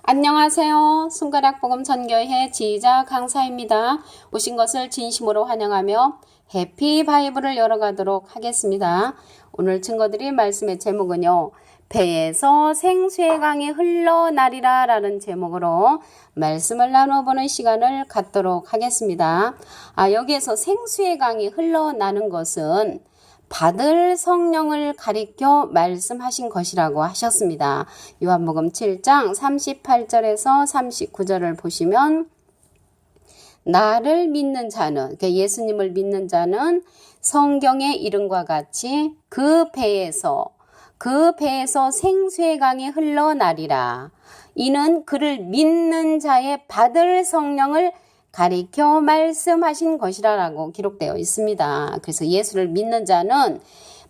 안녕하세요. 손가락복음 전교회 지휘자 강사입니다. 오신 것을 진심으로 환영하며 해피 바이블을 열어가도록 하겠습니다. 오늘 증거드릴 말씀의 제목은요. 배에서 생수의 강이 흘러나리라 라는 제목으로 말씀을 나눠보는 시간을 갖도록 하겠습니다. 여기에서 생수의 강이 흘러나는 것은 받을 성령을 가리켜 말씀하신 것이라고 하셨습니다. 요한복음 7장 38절에서 39절을 보시면 나를 믿는 자는, 그러니까 예수님을 믿는 자는 성경의 이름과 같이 그 배에서 생수의 강이 흘러나리라. 이는 그를 믿는 자의 받을 성령을 가리켜 말씀하신 것이라고 기록되어 있습니다. 그래서 예수를 믿는 자는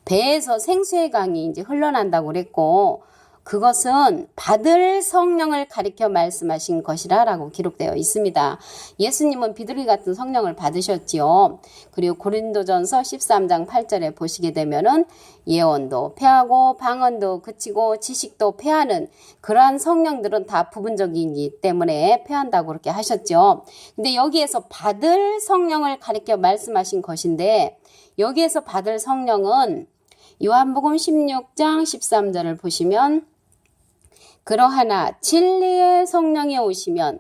배에서 생수의 강이 이제 흘러난다고 그랬고, 그것은 받을 성령을 가리켜 말씀하신 것이라고 기록되어 있습니다. 예수님은 비둘기 같은 성령을 받으셨지요. 그리고 고린도전서 13장 8절에 보시게 되면은 예언도 패하고 방언도 그치고 지식도 패하는 그러한 성령들은 다 부분적이기 때문에 패한다고 그렇게 하셨죠. 근데 여기에서 받을 성령을 가리켜 말씀하신 것인데, 여기에서 받을 성령은 요한복음 16장 13절을 보시면 그러하나 진리의 성령이 오시면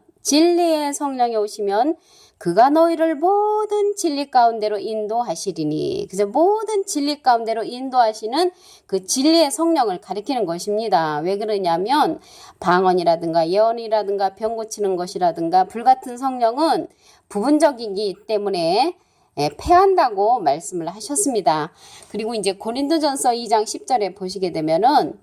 그가 너희를 모든 진리 가운데로 인도하시리니. 그래서 모든 진리 가운데로 인도하시는 그 진리의 성령을 가리키는 것입니다. 왜 그러냐면 방언이라든가 예언이라든가 병 고치는 것이라든가 불같은 성령은 부분적이기 때문에 패한다고 말씀을 하셨습니다. 그리고 이제 고린도전서 2장 10절에 보시게 되면은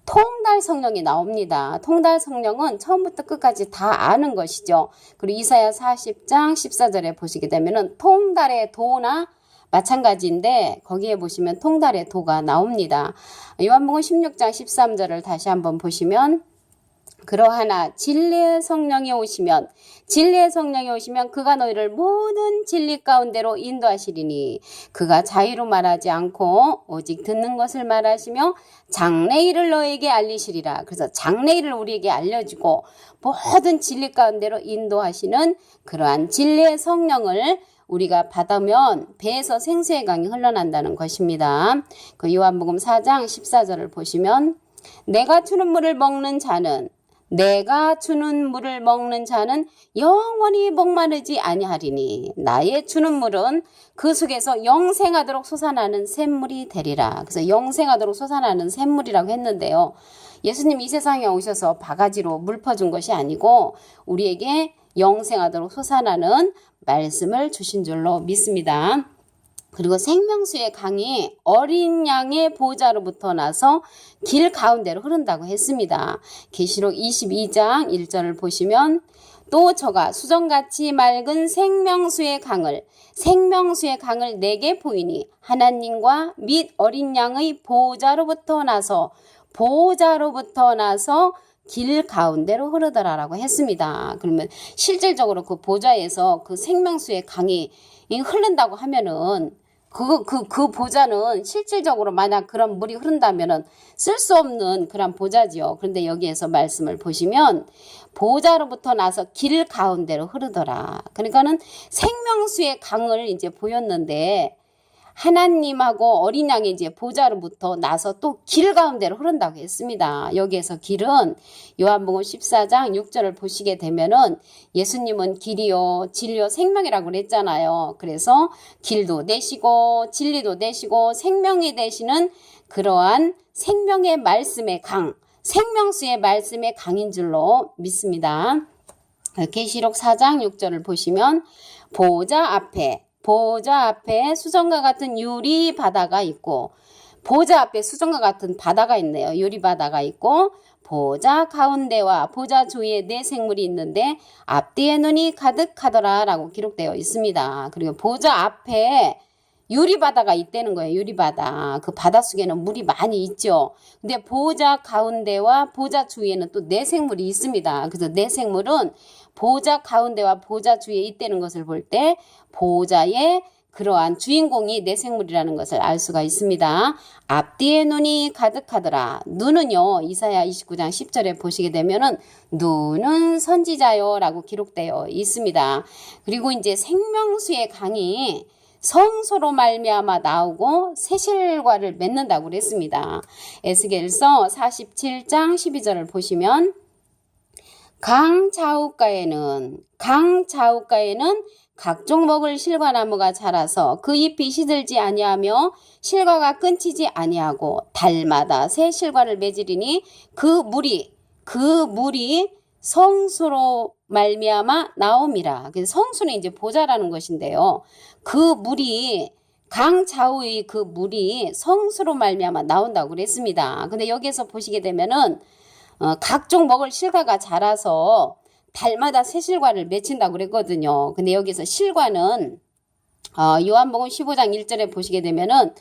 통달 성령이 나옵니다. 통달 성령은 처음부터 끝까지 다 아는 것이죠. 그리고 이사야 40장 14절에 보시게 되면은 통달의 도나 마찬가지인데 거기에 보시면 통달의 도가 나옵니다. 요한복음 16장 13절을 다시 한번 보시면 그러하나 진리의 성령이 오시면 그가 너희를 모든 진리 가운데로 인도하시리니 그가 자의로 말하지 않고 오직 듣는 것을 말하시며 장래일을 너에게 알리시리라. 그래서 장래일을 우리에게 알려주고 모든 진리 가운데로 인도하시는 그러한 진리의 성령을 우리가 받으면 배에서 생수의 강이 흘러난다는 것입니다. 그 요한복음 4장 14절을 보시면 내가 주는 물을 먹는 자는 영원히 목마르지 아니하리니 나의 주는 물은 그 속에서 영생하도록 솟아나는 샘물이 되리라. 그래서 영생하도록 솟아나는 샘물이라고 했는데요. 예수님이 이 세상에 오셔서 바가지로 물 퍼준 것이 아니고 우리에게 영생하도록 솟아나는 말씀을 주신 줄로 믿습니다. 그리고 생명수의 강이 어린 양의 보좌로부터 나서 길 가운데로 흐른다고 했습니다. 계시록 22장 1절을 보시면 또 저가 수정같이 맑은 생명수의 강을 내게 보이니 하나님과 및 어린 양의 보좌로부터 나서 길 가운데로 흐르더라라고 했습니다. 그러면 실질적으로 그 보좌에서 그 생명수의 강이 흐른다고 하면은 그 보좌는 실질적으로 만약 그런 물이 흐른다면은 쓸 수 없는 그런 보좌지요. 그런데 여기에서 말씀을 보시면 보좌로부터 나서 길 가운데로 흐르더라. 그러니까는 생명수의 강을 이제 보였는데 하나님하고 어린 양의 이제 보좌로부터 나서 또 길 가운데로 흐른다고 했습니다. 여기에서 길은 요한복음 14장 6절을 보시게 되면은 예수님은 길이요 진리요 생명이라고 그랬잖아요. 그래서 길도 되시고 진리도 되시고 생명이 되시는 그러한 생명의 말씀의 강, 생명수의 말씀의 강인 줄로 믿습니다. 계시록 4장 6절을 보시면 보좌 앞에 수정과 같은 유리 바다가 있고, 보좌 앞에 수정과 같은 바다가 있네요. 유리 바다가 있고 보좌 가운데와 보좌 주위에 네 생물이 있는데 앞뒤에 눈이 가득하더라 라고 기록되어 있습니다. 그리고 보좌 앞에 유리바다가 있다는 거예요. 유리바다. 그 바닷속에는 물이 많이 있죠. 근데 보좌 가운데와 보좌 주위에는 또 네 생물이 있습니다. 그래서 네 생물은 보좌 가운데와 보좌 주위에 있다는 것을 볼 때 보좌의 그러한 주인공이 내생물이라는 것을 알 수가 있습니다. 앞뒤에 눈이 가득하더라. 눈은요, 이사야 29장 10절에 보시게 되면은 눈은 선지자요 라고 기록되어 있습니다. 그리고 이제 생명수의 강이 성소로 말미암아 나오고 새실과를 맺는다고 그랬습니다. 에스겔서 47장 12절을 보시면 강 좌우가에는 각종 먹을 실과나무가 자라서 그 잎이 시들지 아니하며 실과가 끊치지 아니하고 달마다 새 실과를 맺으리니 그 물이 성수로 말미암아 나옴이라. 그래서 성수는 이제 보좌라는 것인데요. 그 물이 강 좌우의 그 물이 성수로 말미암아 나온다고 그랬습니다. 근데 여기에서 보시게 되면은 각종 먹을 실과가 자라서 달마다 새 실과를 맺힌다고 그랬거든요. 근데 여기서 실과는 요한복음 15장 1절에 보시게 되면은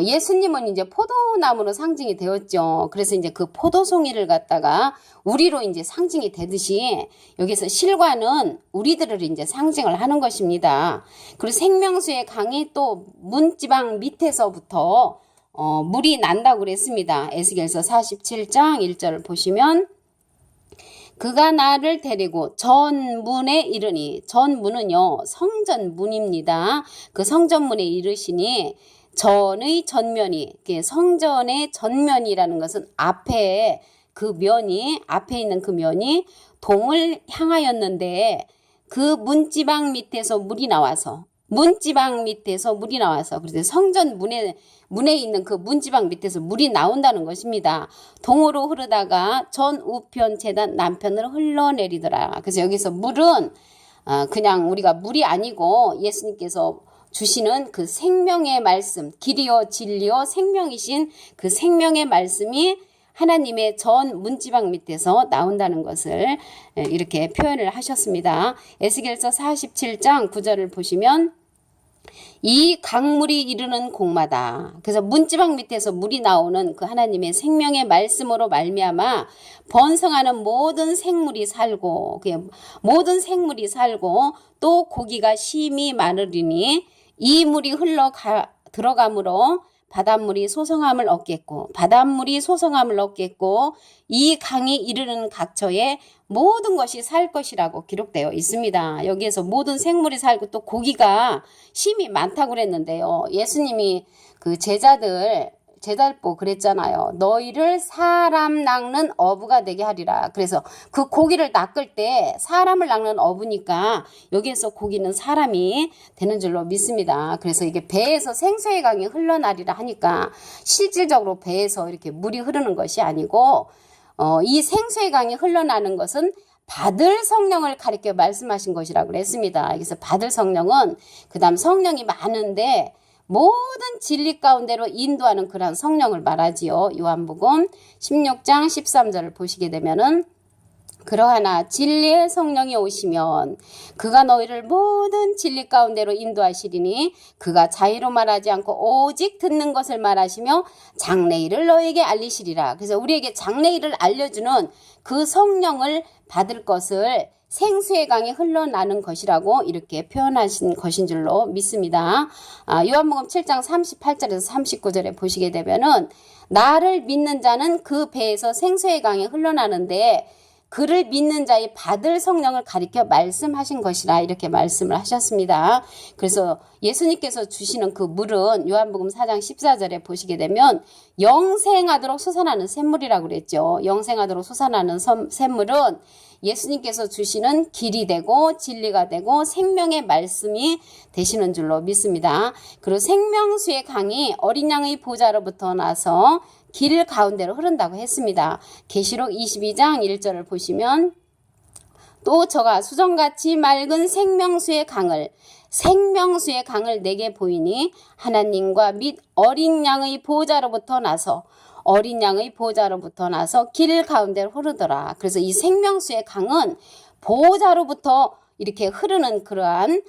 예수님은 이제 포도나무로 상징이 되었죠. 그래서 이제 그 포도송이를 갖다가 우리로 이제 상징이 되듯이 여기서 실과는 우리들을 이제 상징을 하는 것입니다. 그리고 생명수의 강이 또 문지방 밑에서부터 물이 난다고 그랬습니다. 에스겔서 47장 1절을 보시면 그가 나를 데리고 전문에 이르니, 전문은요 성전문입니다. 그 성전문에 이르시니 전의 전면이, 성전의 전면이라는 것은 앞에 있는 그 면이 동을 향하였는데 그 문지방 밑에서 물이 나와서 그래서 성전 문에 있는 그 문지방 밑에서 물이 나온다는 것입니다. 동으로 흐르다가 전 우편 제단 남편으로 흘러내리더라. 그래서 여기서 물은 그냥 우리가 물이 아니고 예수님께서 주시는 그 생명의 말씀, 길이요 진리요 생명이신 그 생명의 말씀이 하나님의 전 문지방 밑에서 나온다는 것을 이렇게 표현을 하셨습니다. 에스겔서 47장 9절을 보시면 이 강물이 이르는 곳마다, 그래서 문지방 밑에서 물이 나오는 그 하나님의 생명의 말씀으로 말미암아 번성하는 모든 생물이 살고 또 고기가 심히 많으리니 이 물이 들어가므로 바닷물이 소성함을 얻겠고 이 강이 이르는 각처에 모든 것이 살 것이라고 기록되어 있습니다. 여기에서 모든 생물이 살고 또 고기가 심이 많다고 그랬는데요. 예수님이 그 제자들 그랬잖아요. 너희를 사람 낚는 어부가 되게 하리라. 그래서 그 고기를 낚을 때 사람을 낚는 어부니까 여기에서 고기는 사람이 되는 줄로 믿습니다. 그래서 이게 배에서 생수의 강이 흘러나리라 하니까 실질적으로 배에서 이렇게 물이 흐르는 것이 아니고 이 생수의 강이 흘러나는 것은 받을 성령을 가리켜 말씀하신 것이라고 그랬습니다. 그래서 받을 성령은 그다음 성령이 많은데 모든 진리 가운데로 인도하는 그런 성령을 말하지요. 요한복음 16장 13절을 보시게 되면은 그러하나 진리의 성령이 오시면 그가 너희를 모든 진리 가운데로 인도하시리니 그가 자의로 말하지 않고 오직 듣는 것을 말하시며 장래일을 너희에게 알리시리라. 그래서 우리에게 장래일을 알려주는 그 성령을 받을 것을 생수의 강이 흘러나는 것이라고 이렇게 표현하신 것인 줄로 믿습니다. 요한복음 7장 38절에서 39절에 보시게 되면은 나를 믿는 자는 그 배에서 생수의 강이 흘러나는데 그를 믿는 자의 받을 성령을 가리켜 말씀하신 것이라 이렇게 말씀을 하셨습니다. 그래서 예수님께서 주시는 그 물은 요한복음 4장 14절에 보시게 되면 영생하도록 솟아나는 샘물이라고 그랬죠. 영생하도록 솟아나는 샘물은 예수님께서 주시는 길이 되고 진리가 되고 생명의 말씀이 되시는 줄로 믿습니다. 그리고 생명수의 강이 어린 양의 보좌로부터 나서 길 가운데로 흐른다고 했습니다. 계시록 22장 1절을 보시면 또 저가 수정같이 맑은 생명수의 강을 내게 보이니 하나님과 및 어린 양의 보좌로부터 나서 길 가운데로 흐르더라. 그래서 이 생명수의 강은 보좌로부터 이렇게 흐르는 그러한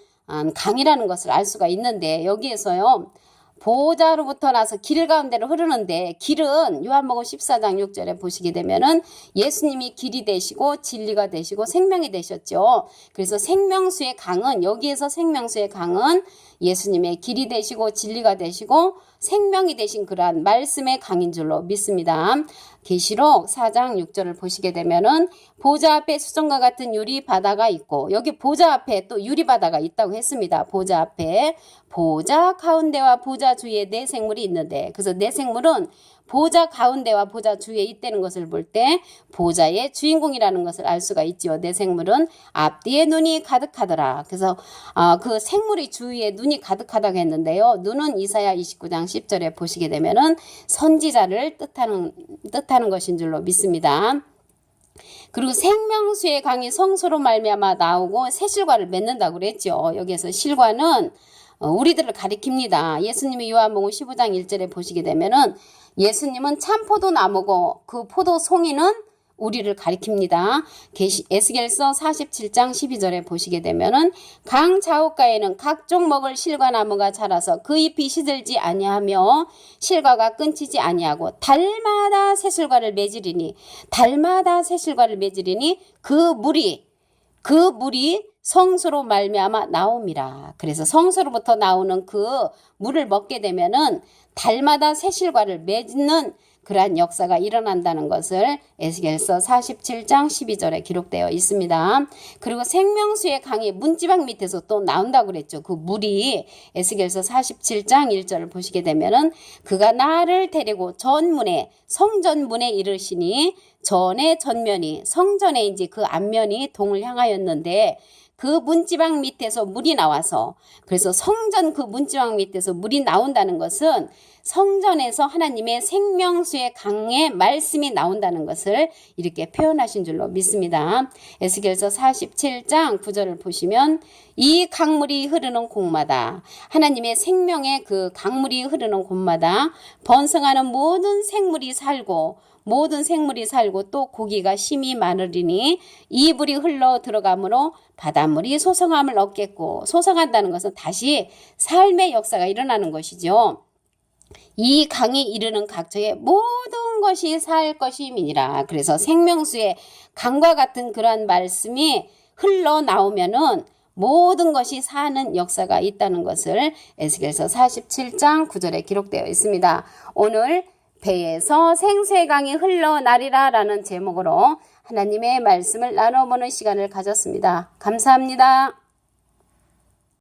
강이라는 것을 알 수가 있는데 여기에서요 보좌로부터 나서 길 가운데로 흐르는데, 길은 요한복음 14장 6절에 보시게 되면은 예수님이 길이 되시고 진리가 되시고 생명이 되셨죠. 그래서 생명수의 강은, 여기에서 생명수의 강은 예수님의 길이 되시고 진리가 되시고 생명이 되신 그러한 말씀의 강인 줄로 믿습니다. 계시록 4장 6절을 보시게 되면은 보좌 앞에 수정과 같은 유리 바다가 있고, 여기 보좌 앞에 또 유리 바다가 있다고 했습니다. 보좌 앞에, 보좌 가운데와 보좌 주위에 네 생물이 있는데, 그래서 네 생물은 보좌 가운데와 보좌 주위에 있다는 것을 볼 때 보좌의 주인공이라는 것을 알 수가 있지요. 네 생물은 앞뒤에 눈이 가득하더라. 그래서 그 생물의 주위에 눈이 가득하다고 했는데요. 눈은 이사야 29장 10절에 보시게 되면은 선지자를 뜻하는 것인 줄로 믿습니다. 그리고 생명수의 강이 성소로 말미암아 나오고 새 실과를 맺는다고 그랬죠. 여기에서 실과는 우리들을 가리킵니다. 예수님이 요한복음 15장 1절에 보시게 되면은 예수님은 참 포도나무고 그 포도 송이는 우리를 가리킵니다. 에스겔서 47장 12절에 보시게 되면은 강 좌우가에는 각종 먹을 실과나무가 자라서 그 잎이 시들지 아니하며 실과가 끊지지 아니하고 달마다 새 실과를 맺으리니, 달마다 새 실과를 맺으리니 그 물이 성소로 말미암아 나옵니다. 그래서 성소로부터 나오는 그 물을 먹게 되면은 달마다 새 실과를 맺는 그러한 역사가 일어난다는 것을 에스겔서 47장 12절에 기록되어 있습니다. 그리고 생명수의 강이 문지방 밑에서 또 나온다고 그랬죠. 그 물이 에스겔서 47장 1절을 보시게 되면은 그가 나를 데리고 전문에, 성전문에 이르시니, 전의 전면이, 성전의 이제 그 앞면이 동을 향하였는데 그 문지방 밑에서 물이 나와서, 그래서 성전 그 문지방 밑에서 물이 나온다는 것은 성전에서 하나님의 생명수의 강의 말씀이 나온다는 것을 이렇게 표현하신 줄로 믿습니다. 에스겔서 47장 9절을 보시면 이 강물이 흐르는 곳마다, 하나님의 생명의 그 강물이 흐르는 곳마다 번성하는 모든 생물이 살고 또 고기가 심히 많으리니 이 물이 흘러 들어가므로 바닷물이 소성함을 얻겠고, 소성한다는 것은 다시 삶의 역사가 일어나는 것이죠. 이 강이 이르는 각처에 모든 것이 살 것임이니라. 그래서 생명수의 강과 같은 그러한 말씀이 흘러나오면은 모든 것이 사는 역사가 있다는 것을 에스겔서 47장 9절에 기록되어 있습니다. 오늘 배에서 생수의 강이 흘러나리라 라는 제목으로 하나님의 말씀을 나눠보는 시간을 가졌습니다. 감사합니다.